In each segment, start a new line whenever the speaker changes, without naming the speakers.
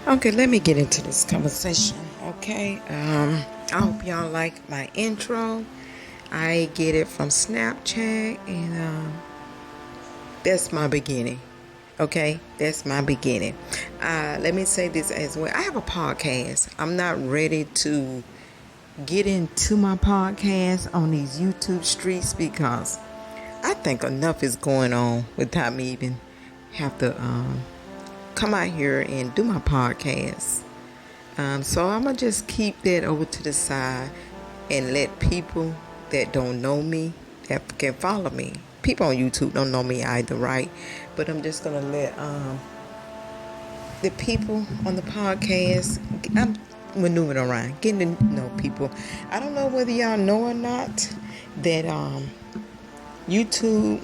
Okay, let me get into this conversation. Okay, I hope y'all like my intro. I get it from Snapchat, and that's my beginning. Okay, that's my beginning. Let me say this as well. I have a podcast. I'm not ready to get into my podcast on these YouTube streets because I think enough is going on without me even have to come out here and do my podcast. So I'm going to just keep that over to the side and let people that don't know me, that can follow me. People on YouTube don't know me either, right? But I'm just going to let the people on the podcast, I'm maneuvering around, getting to know people. I don't know whether y'all know or not that YouTube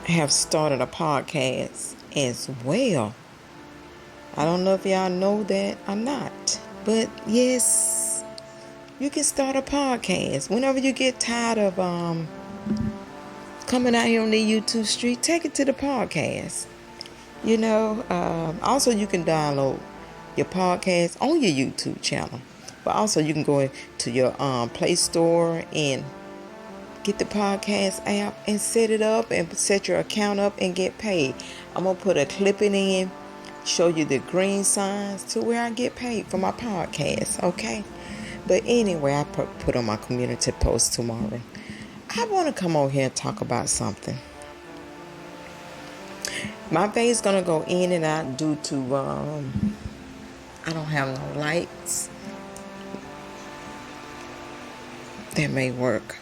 have started a podcast as well. I don't know if y'all know that or not, but yes, you can start a podcast whenever you get tired of coming out here on the YouTube street. Take it to the podcast. Also you can download your podcast on your YouTube channel, but also you can go to your Play Store and get the podcast app and set it up and set your account up and get paid. I'm gonna put a clipping in, show you the green signs to where I get paid for my podcast, okay? But anyway, I put on my community post tomorrow. I want to come over here and talk about something. My face gonna go in and out due to I don't have no lights. That may work.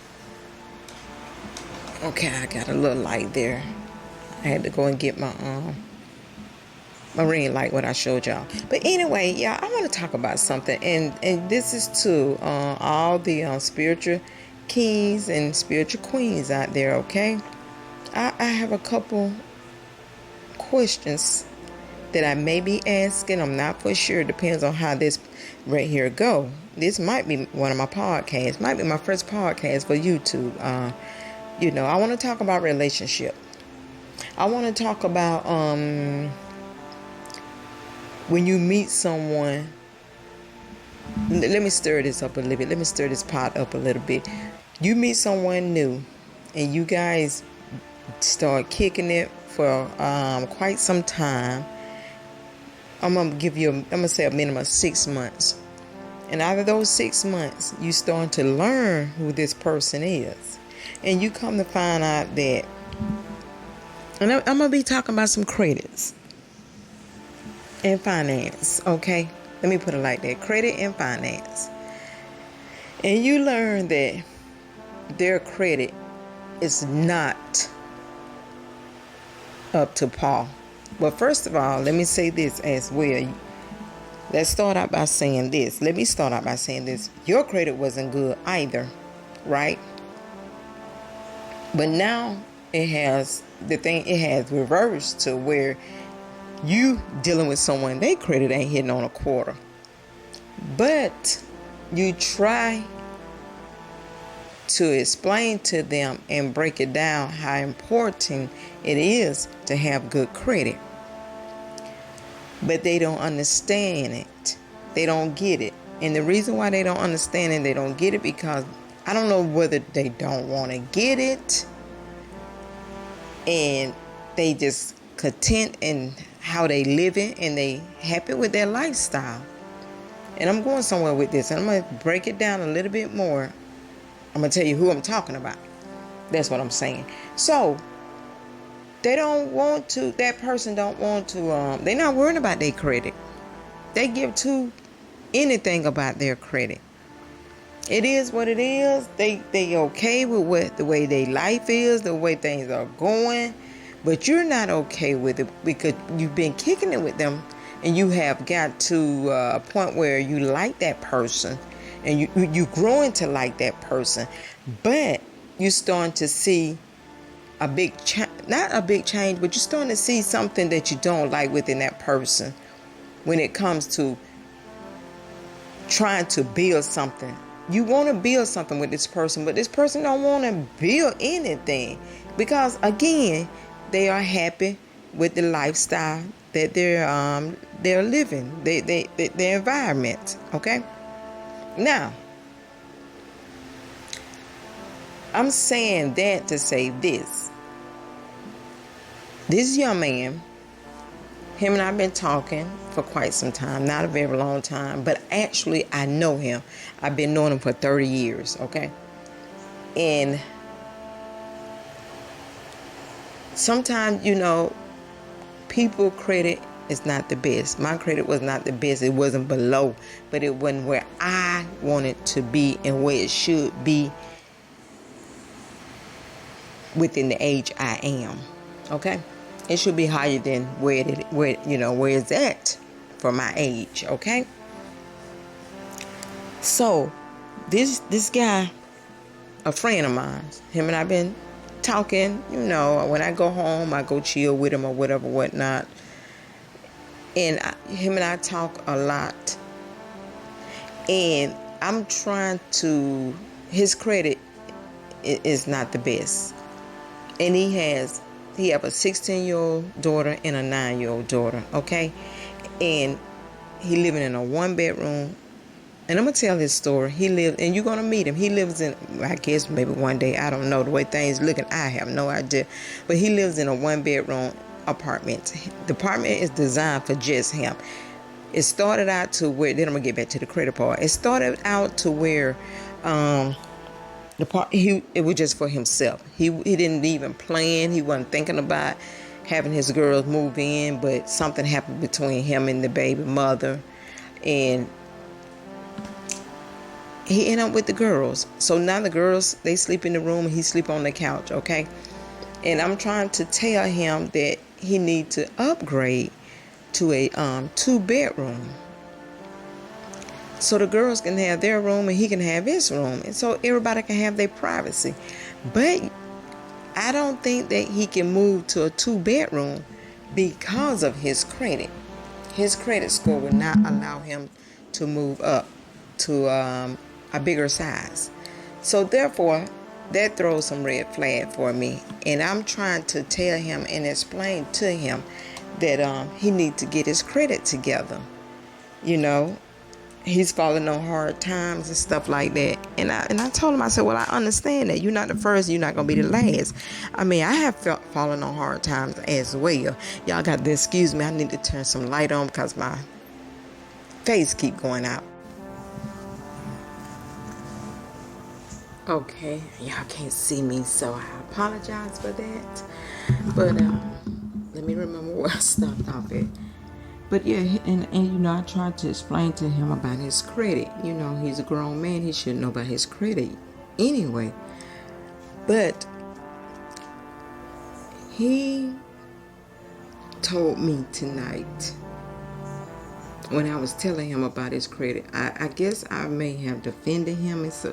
Okay, I got a little light there. I had to go and get my ring light, what I showed y'all. But anyway, yeah, I want to talk about something, and this is to all the spiritual kings and spiritual queens out there. Okay, I have a couple questions that I may be asking. I'm not for sure. Depends on how this right here go. This might be one of my podcasts. Might be my first podcast for YouTube. I want to talk about relationship. I want to talk about when you meet someone. Let me stir this up a little bit. Let me stir this pot up a little bit. You meet someone new, and you guys start kicking it for quite some time. I'm gonna say a minimum of 6 months. And out of those 6 months, you start to learn who this person is. And you come to find out that, and I'm gonna be talking about some credits and finance, okay? Let me put it like that, credit and finance. And you learn that their credit is not up to par. But first of all, let me say this as well. Let's start out by saying this. Let me start out by saying this. Your credit wasn't good either, right? But now it has reversed to where you dealing with someone, their credit ain't hitting on a quarter. But you try to explain to them and break it down how important it is to have good credit. But they don't understand it. They don't get it. And the reason why they don't understand it, they don't get it because I don't know whether they don't want to get it and they just content in how they living and they happy with their lifestyle. And I'm going somewhere with this, and I'm going to break it down a little bit more. I'm going to tell you who I'm talking about. That's what I'm saying. So they don't want to, that person don't want to, they're not worrying about their credit. They give to anything about their credit. It is what it is. They okay with the way their life is, the way things are going. But you're not okay with it because you've been kicking it with them and you have got to a point where you like that person and you growing to like that person. But you're starting to see a big not a big change, but you're starting to see something that you don't like within that person when it comes to trying to build something. You want to build something with this person, but this person don't want to build anything because, again, they are happy with the lifestyle that they're living, their environment. Okay. Now, I'm saying that to say this. This young man, him and I've been talking for quite some time, not a very long time, but actually I know him. I've been knowing him for 30 years, okay? And sometimes, people credit is not the best. My credit was not the best. It wasn't below, but it wasn't where I wanted to be and where it should be within the age I am, okay? It should be higher than where it's at for my age, okay? So, this guy, a friend of mine, him and I've been talking, when I go home, I go chill with him or whatever, whatnot. And him and I talk a lot. And I'm trying to, his credit is not the best. And he have a 16-year-old daughter and a 9-year-old daughter, okay? And he living in a 1-bedroom. And I'm going to tell his story. He lives, and you're going to meet him. He lives in, I guess maybe one day, I don't know the way things looking. I have no idea. But he lives in a 1-bedroom apartment. The apartment is designed for just him. It started out to where, then I'm going to get back to the credit part. It started out to where, it was just for himself. He didn't even plan. He wasn't thinking about having his girls move in, but something happened between him and the baby mother, and he ended up with the girls. So now the girls, they sleep in the room and he sleep on the couch, okay? And I'm trying to tell him that he need to upgrade to a 2-bedroom. So the girls can have their room and he can have his room. And so everybody can have their privacy. But I don't think that he can move to a 2-bedroom because of his credit. His credit score would not allow him to move up to a bigger size. So therefore, that throws some red flag for me. And I'm trying to tell him and explain to him that he needs to get his credit together. He's falling on hard times and stuff like that. And I told him, I said, well, I understand that. You're not the first, you're not going to be the last. I mean, I have fallen on hard times as well. Y'all got to excuse me. I need to turn some light on because my face keep going out. Okay, y'all can't see me, so I apologize for that. But let me remember where I stopped off at. But yeah, and I tried to explain to him about his credit. He's a grown man. He should know about his credit anyway. But he told me tonight, when I was telling him about his credit, I guess I may have defended him, and so,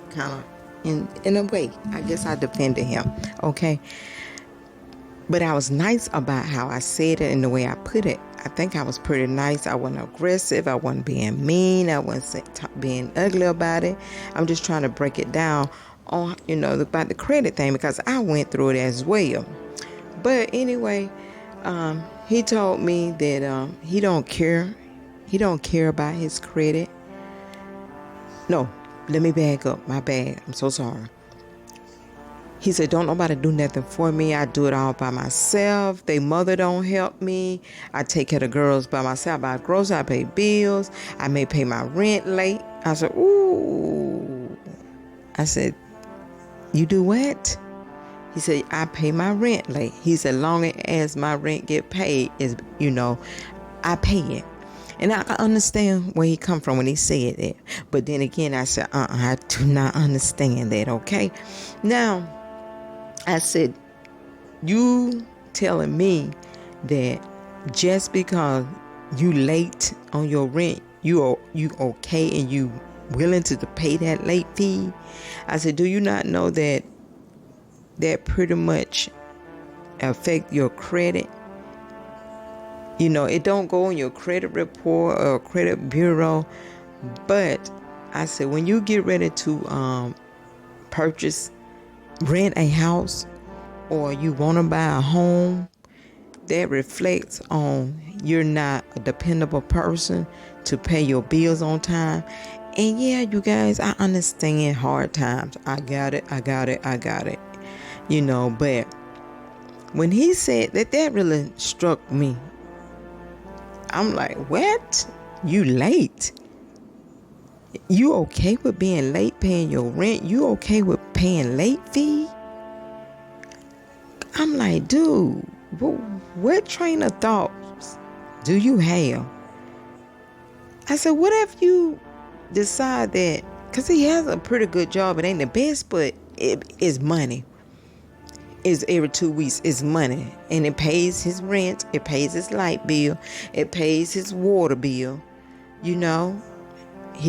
kind of in a way, I guess I defended him, okay? But I was nice about how I said it and the way I put it. I think I was pretty nice. I wasn't aggressive. I wasn't being mean. I wasn't being ugly about it. I'm just trying to break it down on, about the credit thing, because I went through it as well. But anyway, he told me that he don't care. He don't care about his credit. No, let me back up. My bad. I'm so sorry. He said, don't nobody do nothing for me. I do it all by myself. They mother don't help me. I take care of the girls by myself. I buy groceries. I pay bills. I may pay my rent late. I said, ooh. I said, you do what? He said, I pay my rent late. He said, long as my rent get paid, I pay it. And I understand where he come from when he said that. But then again, I said, I do not understand that, okay? Now, I said, you telling me that just because you late on your rent, you okay and you willing to pay that late fee? I said, do you not know that pretty much affect your credit? It don't go on your credit report or credit bureau. But I said, when you get ready to rent a house, or you want to buy a home, that reflects on you're not a dependable person to pay your bills on time. And yeah, you guys, I understand hard times. I got it. But when he said that, that really struck me. I'm like, what? You late? You okay with being late paying your rent? You okay with paying late fee? I'm like, dude, what train of thoughts do you have? I said, what if you decide that, because he has a pretty good job, it ain't the best, but it is money. Is every 2 weeks is money, and it pays his rent, it pays his light bill, it pays his water bill. He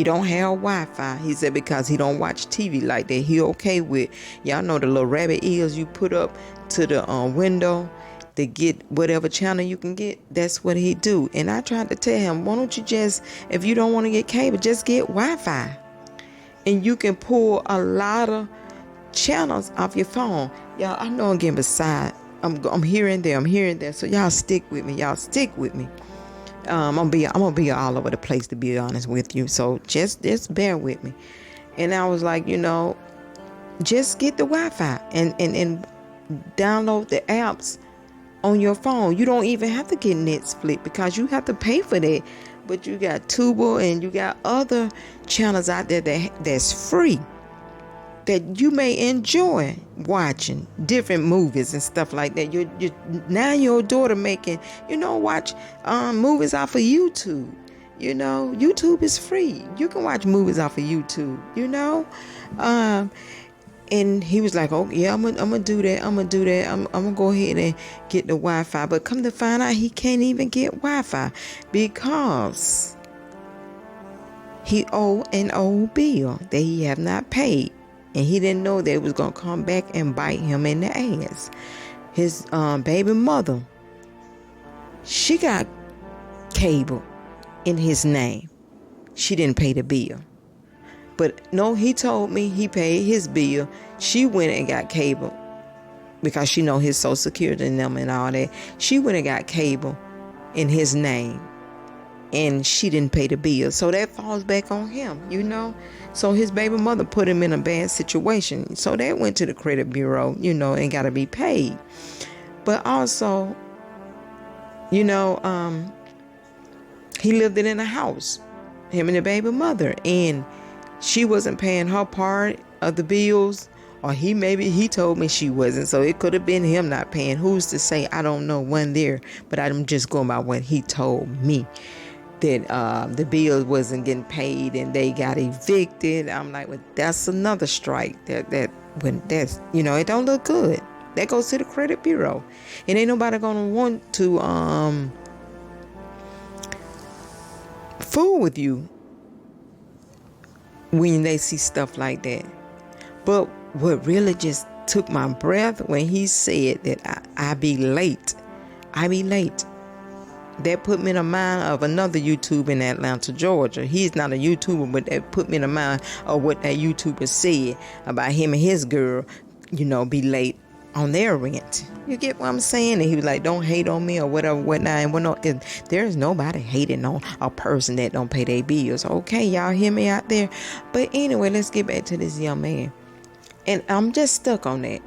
don't have Wi-Fi. He said because he don't watch TV like that. He okay with, y'all know the little rabbit ears you put up to the window to get whatever channel you can get. That's what he do. And I tried to tell him, why don't you just, if you don't want to get cable, just get Wi-Fi, and you can pull a lot of channels off your phone. Y'all, I know I'm getting beside. I'm here and there. So y'all stick with me. I'm gonna be all over the place, to be honest with you. So just bear with me. And I was like, just get the Wi-Fi and download the apps on your phone. You don't even have to get Netflix because you have to pay for that. But you got Tubi and you got other channels out there that's free, that you may enjoy watching different movies and stuff like that. Now your daughter making, watch movies off of YouTube. YouTube is free. You can watch movies off of YouTube. And he was like, oh yeah, I'm gonna do that. I'm gonna go ahead and get the Wi-Fi. But come to find out, he can't even get Wi-Fi because he owed an old bill that he have not paid. And he didn't know that it was going to come back and bite him in the ass. His baby mother, she got cable in his name. She didn't pay the bill. But no, he told me he paid his bill. She went and got cable because she know his Social Security number and all that. She went and got cable in his name. And she didn't pay the bill. So that falls back on him, So his baby mother put him in a bad situation. So that went to the credit bureau, and got to be paid. But also, he lived in a house, him and the baby mother. And she wasn't paying her part of the bills. Or he told me she wasn't. So it could have been him not paying. Who's to say? I don't know, one there. But I'm just going by what he told me. That the bill wasn't getting paid and they got evicted. I'm like, well, that's another strike. It don't look good. That goes to the credit bureau, and ain't nobody gonna want to fool with you when they see stuff like that. But what really just took my breath when he said that I be late. That put me in the mind of another YouTuber in Atlanta, Georgia. He's not a YouTuber, but that put me in the mind of what that YouTuber said about him and his girl, be late on their rent. You get what I'm saying? And he was like, don't hate on me or whatever, whatnot. And there's nobody hating on a person that don't pay their bills. Okay, y'all hear me out there? But anyway, let's get back to this young man. And I'm just stuck on that.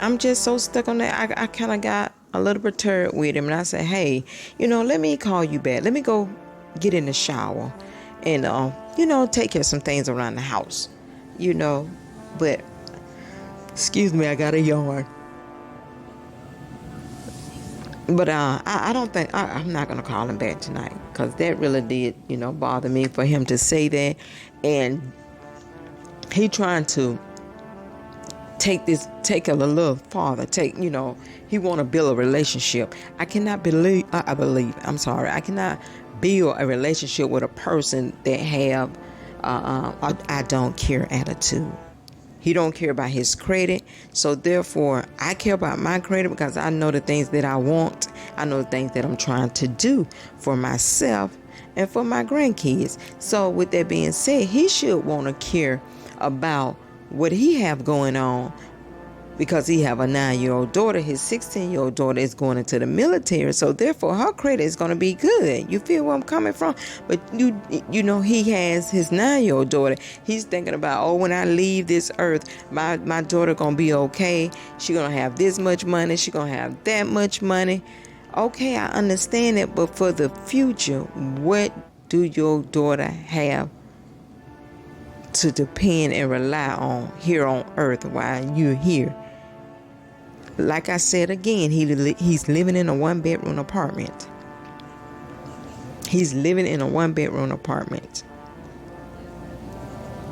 I'm just so stuck on that. I kind of got a little perturbed with him, and I said, hey, let me call you back. Let me go get in the shower and, take care of some things around the house, but excuse me, I got a yawn. But I don't think, I'm not going to call him back tonight because that really did, bother me for him to say that. And he trying to take it a little farther. He want to build a relationship. I cannot build a relationship with a person that have I don't care attitude. He don't care about his credit. So therefore, I care about my credit because I know the things that I want. I know the things that I'm trying to do for myself and for my grandkids. So with that being said, he should want to care about what he have going on because he have a 9-year-old daughter. His 16-year-old daughter is going into the military, so therefore her credit is going to be good. You feel where I'm coming from? But you know, he has his 9-year-old daughter. He's thinking about, oh, when I leave this earth, my daughter gonna be okay. She gonna have this much money. She gonna have that much money. Okay, I understand it, but for the future, what do your daughter have to depend and rely on here on earth while you're here? Like I said again, he's living in a 1-bedroom apartment. He's living in a 1-bedroom apartment.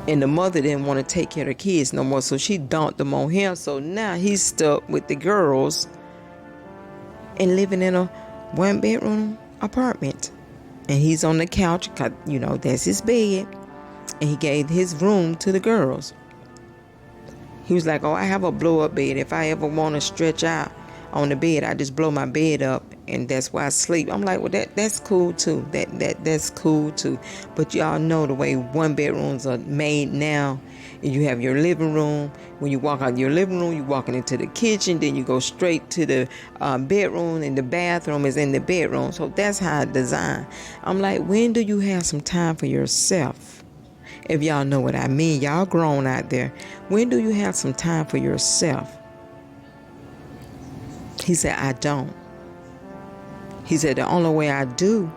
And the mother didn't want to take care of the kids no more, so she dumped them on him. So now he's stuck with the girls and living in a 1-bedroom apartment. And he's on the couch, you know, that's his bed. And he gave his room to the girls. He was like, oh, I have a blow-up bed. If I ever want to stretch out on the bed, I just blow my bed up, and that's where I sleep. I'm like, well, that's cool too. That's cool too. But y'all know the way 1-bedrooms are made now. You have your living room. When you walk out of your living room, you're walking into the kitchen. Then you go straight to the bedroom, and the bathroom is in the bedroom. So that's how it's designed. I'm like, when do you have some time for yourself? If y'all know what I mean, y'all grown out there. When do you have some time for yourself? He said, I don't. He said, the only way I do,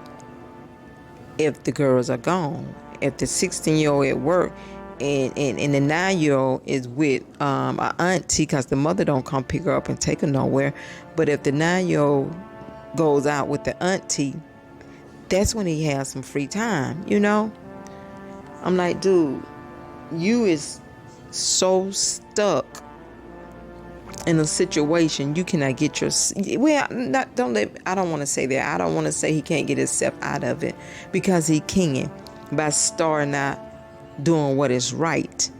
if the girls are gone, if the 16-year-old at work and the 9-year-old is with an auntie, because the mother don't come pick her up and take her nowhere. But if the 9-year-old goes out with the auntie, that's when he has some free time, you know? I'm like, dude, you is so stuck in a situation you cannot get your, well, I don't want to say that. I don't want to say he can't get himself out of it, because he can, by starting out doing what is right.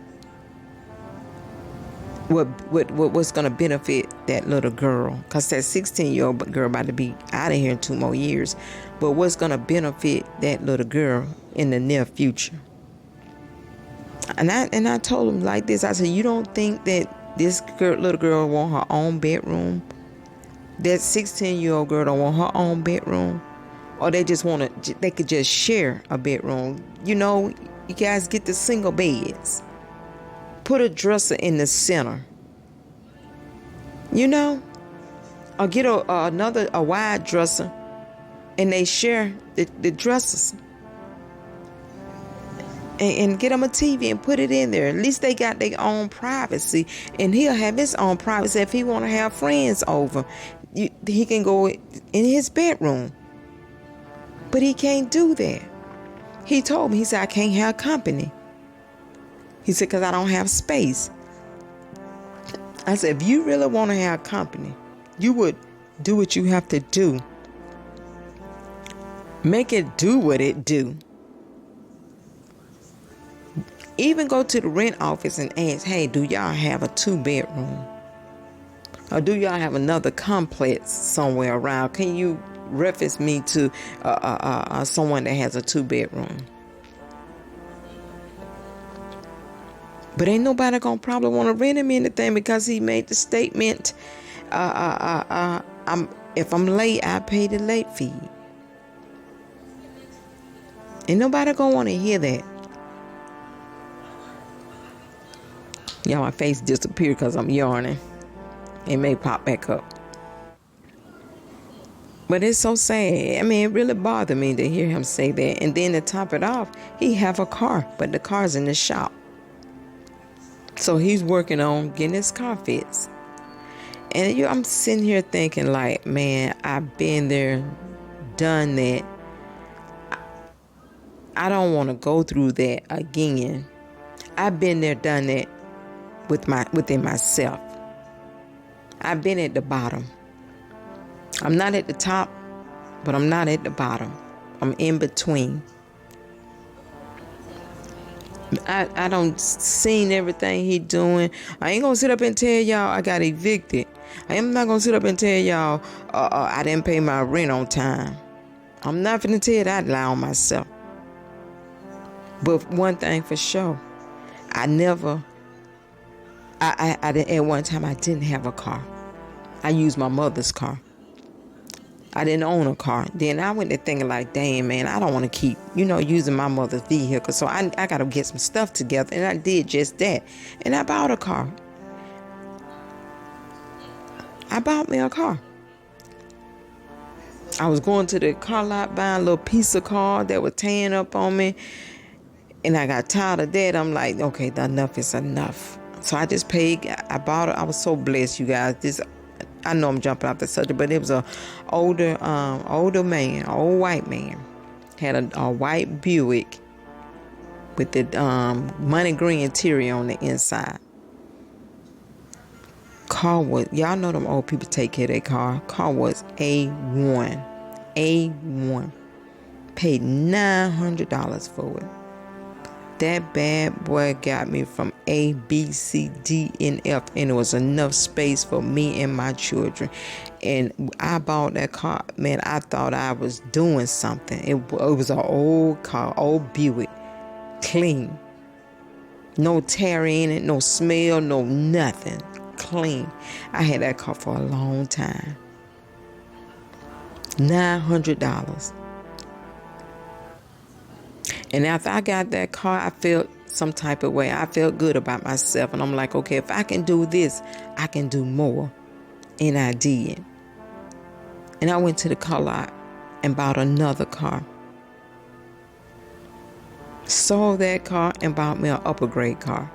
What's going to benefit that little girl? Because that 16-year-old girl about to be out of here in 2 more years. But what's going to benefit that little girl in the near future? And I told him like this. I said, you don't think that this little girl want her own bedroom? That 16-year-old girl don't want her own bedroom? Or they just want to, they could just share a bedroom? You know, you guys get the single beds. Put a dresser in the center. You know? Or get a wide dresser, and they share the dressers. And get them a TV and put it in there. At least they got their own privacy. And he'll have his own privacy. If he want to have friends over, he can go in his bedroom. But he can't do that. He told me, he said, I can't have company. He said, because I don't have space. I said, if you really want to have company, you would do what you have to do. Make it do what it do. Even go to the rent office and ask, hey, do y'all have a 2-bedroom? Or do y'all have another complex somewhere around? Can you reference me to someone that has a 2-bedroom? But ain't nobody gonna probably want to rent him anything, because he made the statement, if I'm late, I pay the late fee. Ain't nobody gonna want to hear that. Yeah, my face disappeared because I'm yarning. It may pop back up. But it's so sad. I mean, it really bothered me to hear him say that. And then to top it off, he have a car, but the car's in the shop. So he's working on getting his car fixed. And I'm sitting here thinking like, man, I've been there, done that. I don't want to go through that again. I've been there, done that within myself. I've been at the bottom. I'm not at the top, but I'm not at the bottom. I'm in between. I don't seen everything he doing. I ain't gonna sit up and tell y'all I got evicted. I am not gonna sit up and tell y'all I didn't pay my rent on time. I'm not gonna tell that lie on myself. But one thing for sure, I never I didn't, at one time I didn't have a car. I used my mother's car. I didn't own a car. Then I went to thinking like, damn, man, I don't want to keep, using my mother's vehicle. So I got to get some stuff together. And I did just that. And I bought a car. I bought me a car. I was going to the car lot buying a little piece of car that was tearing up on me. And I got tired of that. I'm like, okay, enough is enough. So I just paid. I bought it. I was so blessed, you guys. I know I'm jumping off the subject, but it was a older man, old white man, had a white Buick with the money green interior on the inside. Car was, y'all know them old people take care of their car. Car was A1. Paid $900 for it. That bad boy got me from A, B, C, D, and F, and it was enough space for me and my children. And I bought that car, man. I thought I was doing something. It was an old car, old Buick, clean, no tear in it, no smell, no nothing, clean. I had that car for a long time. $900. And after I got that car, I felt some type of way. I felt good about myself. And I'm like, okay, if I can do this, I can do more. And I did. And I went to the car lot and bought another car. Sold that car and bought me an upper grade car.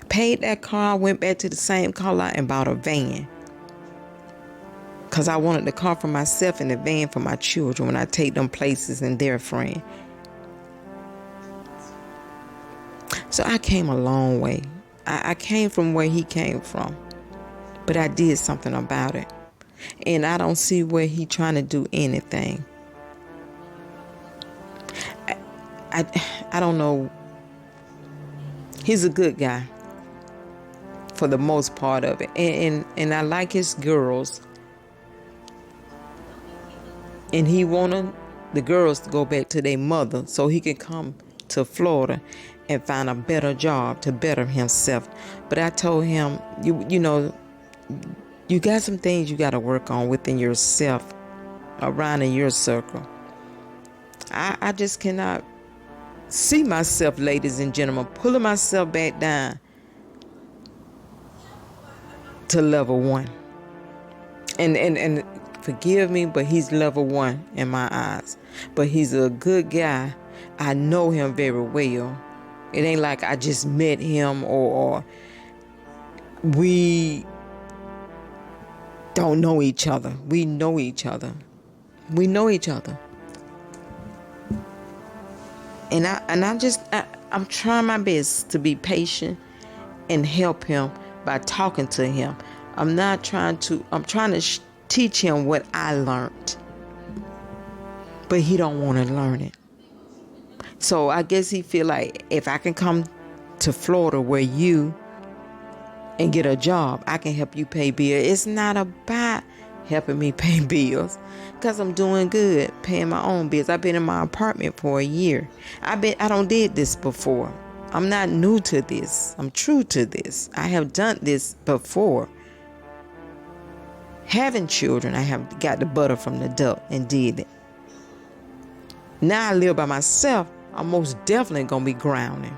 Paid that car, went back to the same car lot and bought a van. Because I wanted the car for myself and the van for my children when I take them places and their friend. So I came a long way. I came from where he came from. But I did something about it. And I don't see where he trying to do anything. I don't know. He's a good guy. For the most part of it. And I like his girls. And he wanted the girls to go back to their mother so he could come to Florida and find a better job to better himself. But I told him, you got some things you got to work on within yourself, around in your circle. I just cannot see myself, ladies and gentlemen, pulling myself back down to level 1. And forgive me, but he's level 1 in my eyes. But he's a good guy. I know him very well. It ain't like I just met him or we don't know each other. We know each other. We know each other. And I'm trying my best to be patient and help him by talking to him. I'm trying to teach him what I learned. But he don't want to learn it. So I guess he feel like if I can come to Florida where you and get a job, I can help you pay bills. It's not about helping me pay bills because I'm doing good, paying my own bills. I've been in my apartment for a year. I don't did this before. I'm not new to this. I'm true to this. I have done this before. Having children, I have got the butter from the duck and did it. Now I live by myself. I'm most definitely going to be grounding.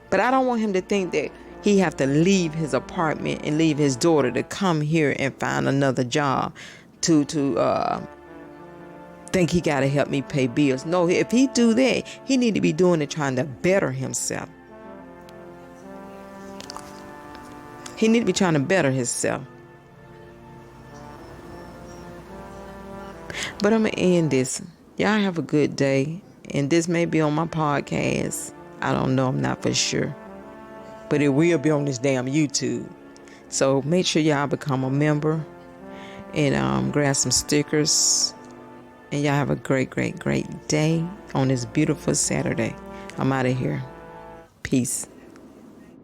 But I don't want him to think that he have to leave his apartment and leave his daughter to come here and find another job to think he got to help me pay bills. No, if he do that, he need to be doing it trying to better himself. He need to be trying to better himself. But I'm going to end this. Y'all have a good day. And this may be on my podcast. I don't know. I'm not for sure. But it will be on this damn YouTube. So make sure y'all become a member. And grab some stickers. And y'all have a great, great, great day on this beautiful Saturday. I'm out of here. Peace.